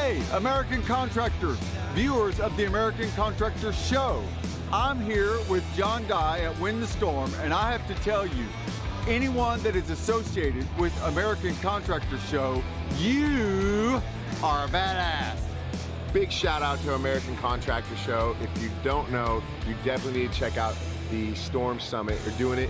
Hey, American contractors, viewers of the American Contractor Show. I'm here with John Dye at Win the Storm, and I have to tell you, anyone that is associated with American Contractor Show, you are a badass. Big shout out to American Contractor Show. If you don't know, you definitely need to check out the Storm Summit. They're doing it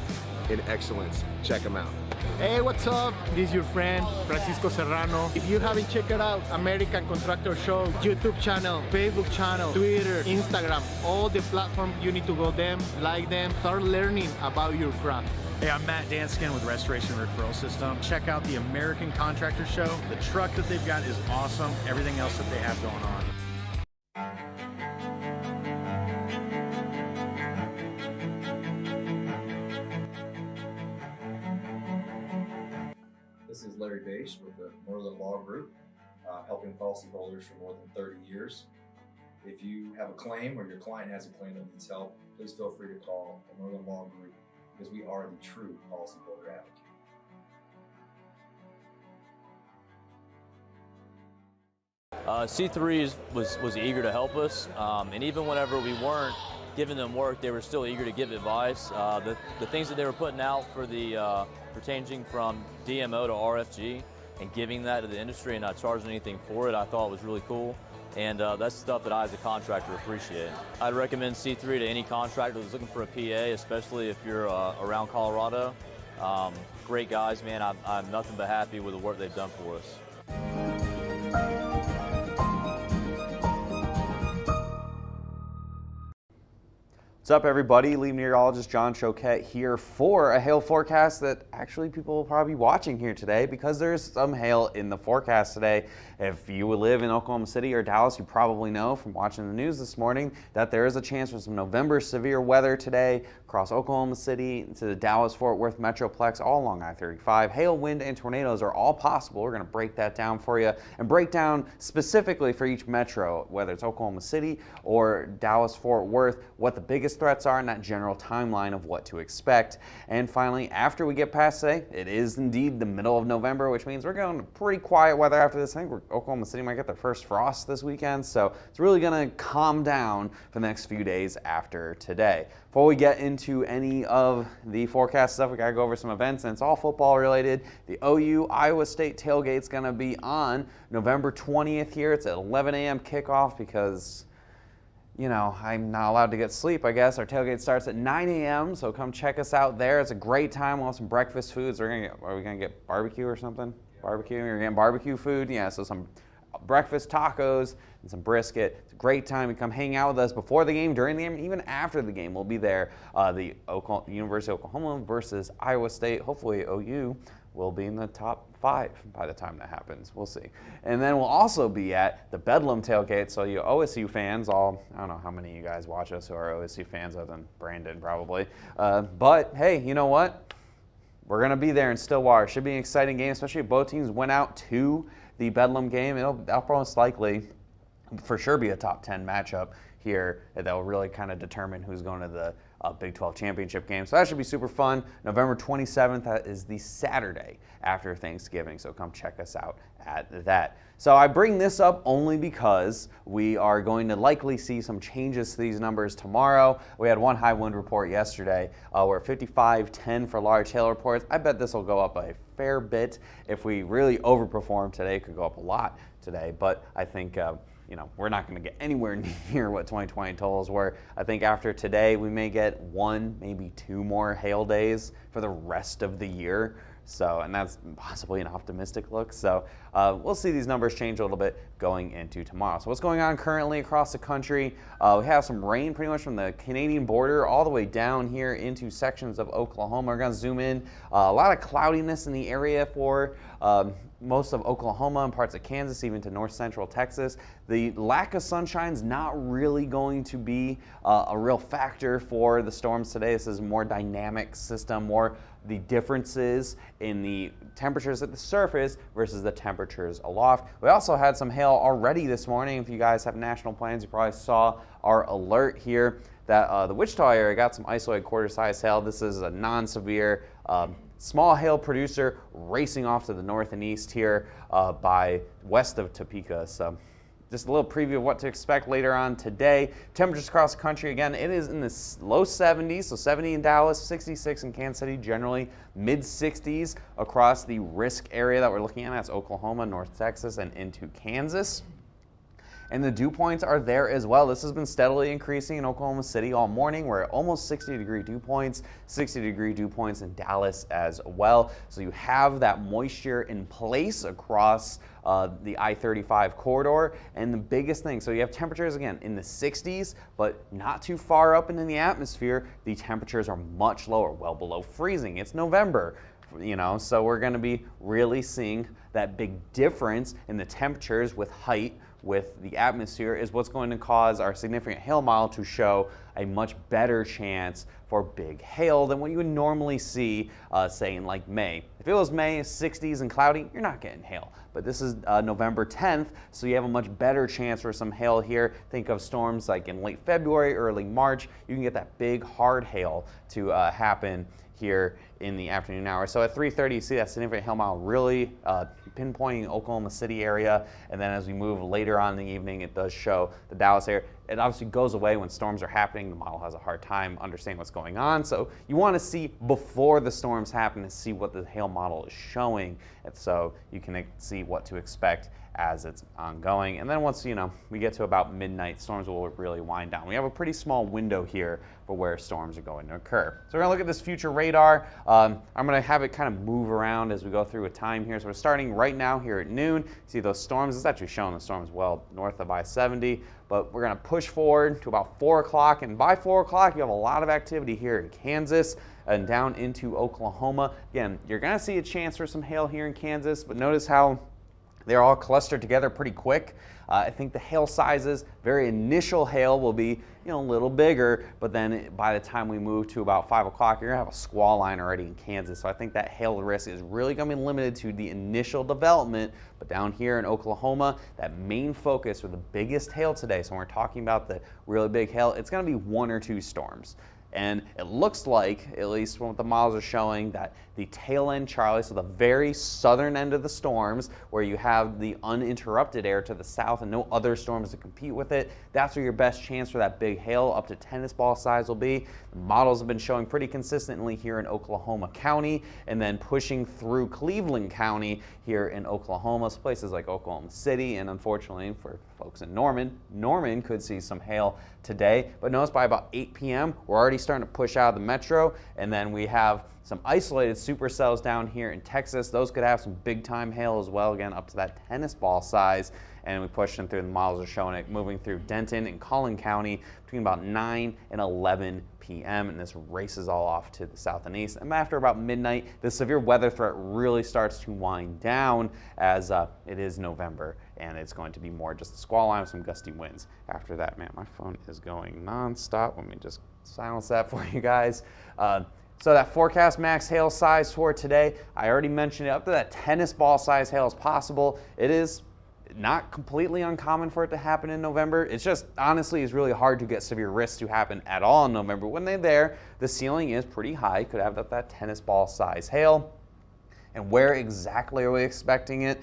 in excellence. Check them out. Hey, what's up? This is your friend, Francisco Serrano. If you haven't checked it out, American Contractor Show, YouTube channel, Facebook channel, Twitter, Instagram, all the platforms, you need to go them, like them, start learning about your craft. Hey, I'm Matt Danskin with Restoration Referral System. Check out the American Contractor Show. The truck that they've got is awesome. Everything else that they have going on. This is Larry Bache with the Northern Law Group, helping policyholders for more than 30 years. If you have a claim or your client has a claim that needs help, please feel free to call the Northern Law Group because we are the true policyholder advocate. C3 was eager to help us, and even whenever we weren't giving them work, they were still eager to give advice. The things that they were putting out for the pertaining from DMO to RFG and giving that to the industry and not charging anything for it, I thought was really cool. And that's stuff that I as a contractor appreciate. I'd recommend C3 to any contractor that's looking for a PA, especially if you're around Colorado. Great guys, man. I'm nothing but happy with the work they've done for us. What's up, everybody? Lead meteorologist John Choquette here for a hail forecast that actually people will probably be watching here today because there's some hail in the forecast today. If you live in Oklahoma City or Dallas, you probably know from watching the news this morning that there is a chance for some November severe weather today across Oklahoma City to the Dallas-Fort Worth Metroplex, all along I-35. Hail, wind, and tornadoes are all possible. We're going to break that down for you and break down specifically for each metro, whether it's Oklahoma City or Dallas-Fort Worth, what the biggest threats are and that general timeline of what to expect. And finally, after we get past today, it is indeed the middle of November, which means we're going to pretty quiet weather after this. I think Oklahoma City might get their first frost this weekend, so it's really going to calm down for the next few days after today. Before we get into any of the forecast stuff, we got to go over some events, and it's all football related. The OU Iowa State tailgate's going to be on November 20th here. It's at 11 a.m. kickoff because, you know, I'm not allowed to get sleep, I guess. Our tailgate starts at 9 a.m., so come check us out there. It's a great time. We'll have some breakfast foods. Are we going to get barbecue or something? Yeah. Barbecue? You're getting barbecue food? Yeah, so some breakfast tacos and some brisket. It's a great time to come hang out with us before the game, during the game, even after the game. We'll be there. The University of Oklahoma versus Iowa State. Hopefully OU will be in the top 5 by the time that happens. We'll see. And then we'll also be at the Bedlam tailgate. So you OSU fans, I don't know how many of you guys watch us who are OSU fans other than Brandon probably. But hey, you know what? We're going to be there in Stillwater. Should be an exciting game, especially if both teams went out to the Bedlam game. That'll most likely for sure be a top 10 matchup here that will really kind of determine who's going to the Big 12 championship game. So that should be super fun. November 27th, that is the Saturday after Thanksgiving. So come check us out at that. So I bring this up only because we are going to likely see some changes to these numbers tomorrow. We had one high wind report yesterday. We're 55-10 for large hail reports. I bet this will go up a fair bit. If we really overperform today, it could go up a lot today. But I think you know, we're not going to get anywhere near what 2020 totals were. I think after today, we may get 1, maybe 2 more hail days for the rest of the year. So, and that's possibly an optimistic look. So we'll see these numbers change a little bit going into tomorrow. So what's going on currently across the country? We have some rain pretty much from the Canadian border all the way down here into sections of Oklahoma. We're going to zoom in. A lot of cloudiness in the area for most of Oklahoma and parts of Kansas, even to north central Texas. The lack of sunshine is not really going to be a real factor for the storms today. This is a more dynamic system, more the differences in the temperatures at the surface versus the temperatures aloft. We also had some hail already this morning. If you guys have national plans, you probably saw our alert here that the Wichita area got some isolated quarter-size hail. This is a non-severe small hail producer racing off to the north and east here by west of Topeka. So just a little preview of what to expect later on today. Temperatures across the country, again, it is in the low 70s, so 70 in Dallas, 66 in Kansas City, generally mid 60s across the risk area that we're looking at. That's Oklahoma, North Texas, and into Kansas. And the dew points are there as well. This has been steadily increasing in Oklahoma City all morning. We're at almost 60-degree dew points, 60-degree dew points in Dallas as well. So you have that moisture in place across the I-35 corridor. And the biggest thing, so you have temperatures again in the 60s, but not too far up into the atmosphere. The temperatures are much lower, well below freezing. It's November. So we're going to be really seeing that big difference in the temperatures with height with the atmosphere is what's going to cause our significant hail model to show a much better chance for big hail than what you would normally see, say in like May. If it was May, 60s and cloudy, you're not getting hail. But this is November 10th, so you have a much better chance for some hail here. Think of storms like in late February, early March. You can get that big hard hail to happen here in the afternoon hours. So at 3:30, you see that significant hail model really pinpointing Oklahoma City area, and then as we move later on in the evening, it does show the Dallas area. It obviously goes away when storms are happening. The model has a hard time understanding what's going on, so you want to see before the storms happen to see what the hail model is showing, and so you can see what to expect as it's ongoing. And then once we get to about midnight, storms will really wind down. We have a pretty small window here for where storms are going to occur. So we're going to look at this future radar. I'm going to have it kind of move around as we go through with time here. So we're starting right now here at noon. See those storms? It's actually showing the storms well north of I-70, but we're going to push forward to about 4 o'clock. And by 4 o'clock, you have a lot of activity here in Kansas and down into Oklahoma. Again, you're going to see a chance for some hail here in Kansas, but notice how they're all clustered together pretty quick. I think the hail sizes, very initial hail will be a little bigger, but then by the time we move to about 5 o'clock, you're gonna have a squall line already in Kansas. So I think that hail risk is really gonna be limited to the initial development, but down here in Oklahoma, that main focus for the biggest hail today, so when we're talking about the really big hail, it's gonna be 1 or 2 storms. And it looks like, at least what the models are showing, that the tail end Charlie, so the very southern end of the storms, where you have the uninterrupted air to the south and no other storms to compete with it, that's where your best chance for that big hail up to tennis ball size will be. The models have been showing pretty consistently here in Oklahoma County, and then pushing through Cleveland County here in Oklahoma, so places like Oklahoma City, and unfortunately for folks in Norman could see some hail today. But notice by about 8 p.m., we're already starting to push out of the metro, and then we have some isolated supercells down here in Texas. Those could have some big time hail as well, again up to that tennis ball size, and we push them through. The models are showing it moving through Denton and Collin County between about 9 and 11 p.m. and this races all off to the south and east. And after about midnight, the severe weather threat really starts to wind down as it is November, and it's going to be more just a squall line with some gusty winds. After that, man, my phone is going nonstop. Let me just silence that for you guys. So that forecast max hail size for today, I already mentioned it, up to that tennis ball size hail is possible. It is not completely uncommon for it to happen in November. It's just, honestly, it's really hard to get severe risks to happen at all in November. When they're there, the ceiling is pretty high. Could have that tennis ball size hail. And where exactly are we expecting it?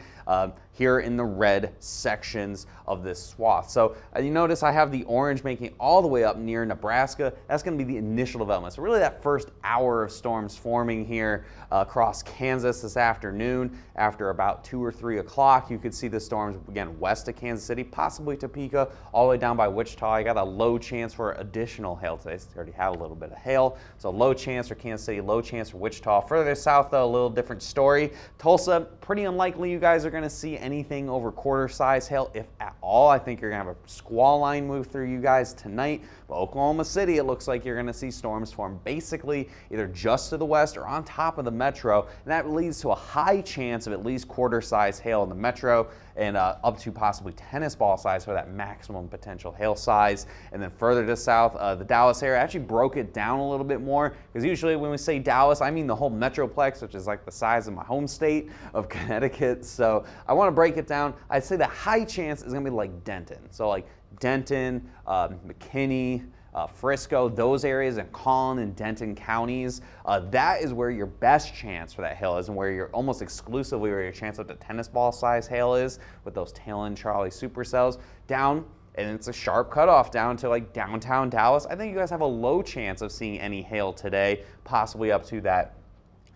Here in the red sections of this swath. So you notice I have the orange making it all the way up near Nebraska. That's going to be the initial development. So really that first hour of storms forming here across Kansas this afternoon. After about 2 or 3 o'clock, you could see the storms again west of Kansas City, possibly Topeka, all the way down by Wichita. You got a low chance for additional hail today. So they already have a little bit of hail. So low chance for Kansas City, low chance for Wichita. Further south though, a little different story. Tulsa, pretty unlikely you guys are going to see anything over quarter size hail, if at all. I think you're going to have a squall line move through you guys tonight. But Oklahoma City, it looks like you're going to see storms form basically either just to the west or on top of the metro. And that leads to a high chance of at least quarter size hail in the metro, and up to possibly tennis ball size for that maximum potential hail size. And then further to south, the Dallas area actually broke it down a little bit more, because usually when we say Dallas, I mean the whole metroplex, which is like the size of my home state of Connecticut. So I want to break it down. I'd say the high chance is going to be like Denton. So like Denton, McKinney, Frisco, those areas, and Collin and Denton counties. That is where your best chance for that hail is, and where you're almost exclusively where your chance up to tennis ball size hail is, with those tail end Charlie supercells down. And it's a sharp cutoff down to like downtown Dallas. I think you guys have a low chance of seeing any hail today, possibly up to that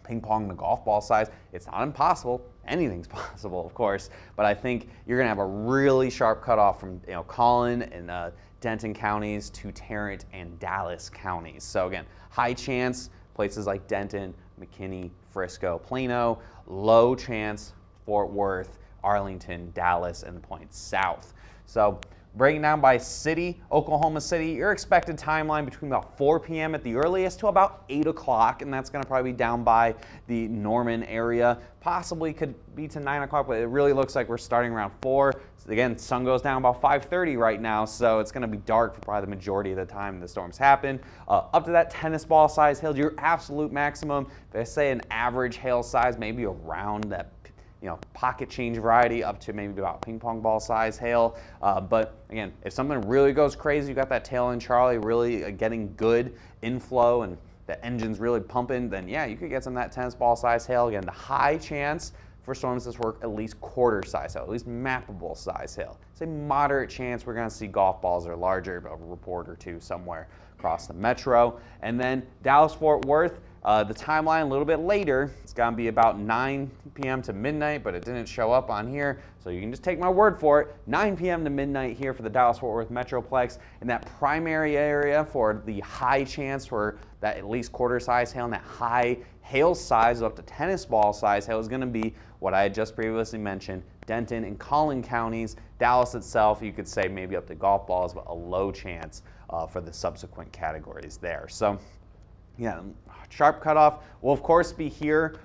ping pong to golf ball size. It's not impossible. Anything's possible, of course. But I think you're going to have a really sharp cutoff from Collin and Denton counties to Tarrant and Dallas counties. So again, high chance places like Denton, McKinney, Frisco, Plano. Low chance Fort Worth, Arlington, Dallas, and the points south. So breaking down by city, Oklahoma City, your expected timeline between about 4 p.m. at the earliest to about 8 o'clock, and that's going to probably be down by the Norman area. Possibly could be to 9 o'clock, but it really looks like we're starting around 4. So again, sun goes down about 5:30 right now, so it's going to be dark for probably the majority of the time the storms happen. Up to that tennis ball size hail, your absolute maximum. If I say an average hail size, maybe around that pocket change variety up to maybe about ping pong ball size hail. But again, if something really goes crazy, you got that tail end Charlie really getting good inflow and the engine's really pumping, then yeah, you could get some of that tennis ball size hail. Again, the high chance for storms this work at least quarter size hail, at least mappable size hail. It's a moderate chance we're going to see golf balls or larger, a report or two somewhere across the metro. And then Dallas-Fort Worth, the timeline a little bit later. It's going to be about 9 p.m. to midnight, but it didn't show up on here, so you can just take my word for it. 9 p.m. to midnight here for the Dallas-Fort Worth Metroplex. And that primary area for the high chance for that at least quarter size hail and that high hail size up to tennis ball size hail is going to be what I had just previously mentioned, Denton and Collin counties. Dallas itself, you could say maybe up to golf balls, but a low chance for the subsequent categories there. So yeah, sharp cutoff. We'll of course be here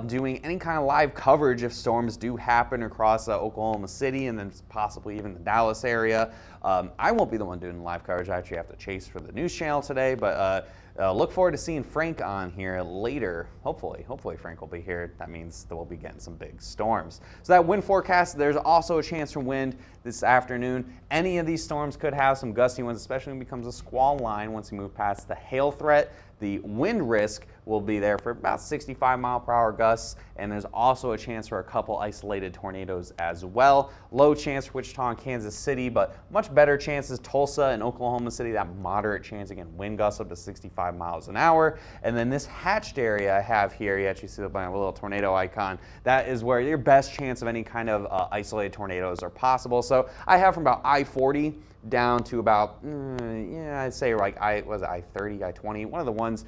doing any kind of live coverage if storms do happen across Oklahoma City and then possibly even the Dallas area. I won't be the one doing the live coverage. I actually have to chase for the news channel today, but look forward to seeing Frank on here later. Hopefully Frank will be here. That means that we'll be getting some big storms. So that wind forecast, there's also a chance for wind this afternoon. Any of these storms could have some gusty winds, especially when it becomes a squall line once you move past the hail threat. The wind risk will be there for about 65 mile per hour gusts, and there's also a chance for a couple isolated tornadoes as well. Low chance for Wichita and Kansas City, but much better chances Tulsa and Oklahoma City, that moderate chance, again, wind gusts up to 65 miles an hour. And then this hatched area I have here, you actually see my little tornado icon, that is where your best chance of any kind of isolated tornadoes are possible. So I have from about I-40 down to about, I'd say like I-30, I-20, one of the ones,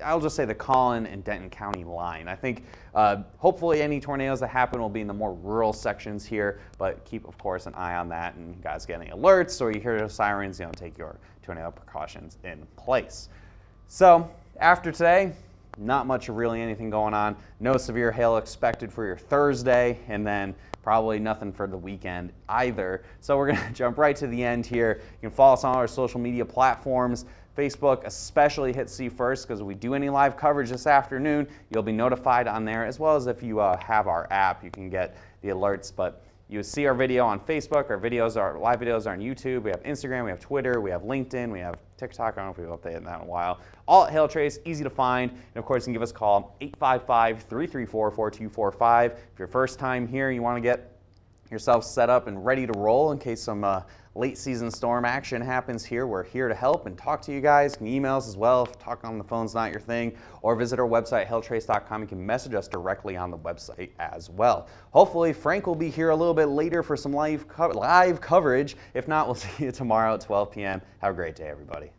I'll just say the Collin and Denton County line. I think hopefully any tornadoes that happen will be in the more rural sections here, but keep, of course, an eye on that, and you guys get any alerts or you hear the sirens, take your tornado precautions in place. So after today, not much of really anything going on. No severe hail expected for your Thursday, and then probably nothing for the weekend either. So we're going to jump right to the end here. You can follow us on all our social media platforms. Facebook, especially hit see first, because if we do any live coverage this afternoon, you'll be notified on there, as well as if you have our app, you can get the alerts. But you see our video on Facebook, our live videos are on YouTube, we have Instagram, we have Twitter, we have LinkedIn, we have TikTok. I don't know if we've updated that in a while. All at Hail Trace, easy to find. And of course, you can give us a call, 855-334-4245. If you're first time here, you want to get yourself set up and ready to roll in case some late season storm action happens here. We're here to help and talk to you guys. You can email us as well if talking on the phone's not your thing, or visit our website, hailtrace.com. You can message us directly on the website as well. Hopefully, Frank will be here a little bit later for some live coverage. If not, we'll see you tomorrow at 12 p.m. Have a great day, everybody.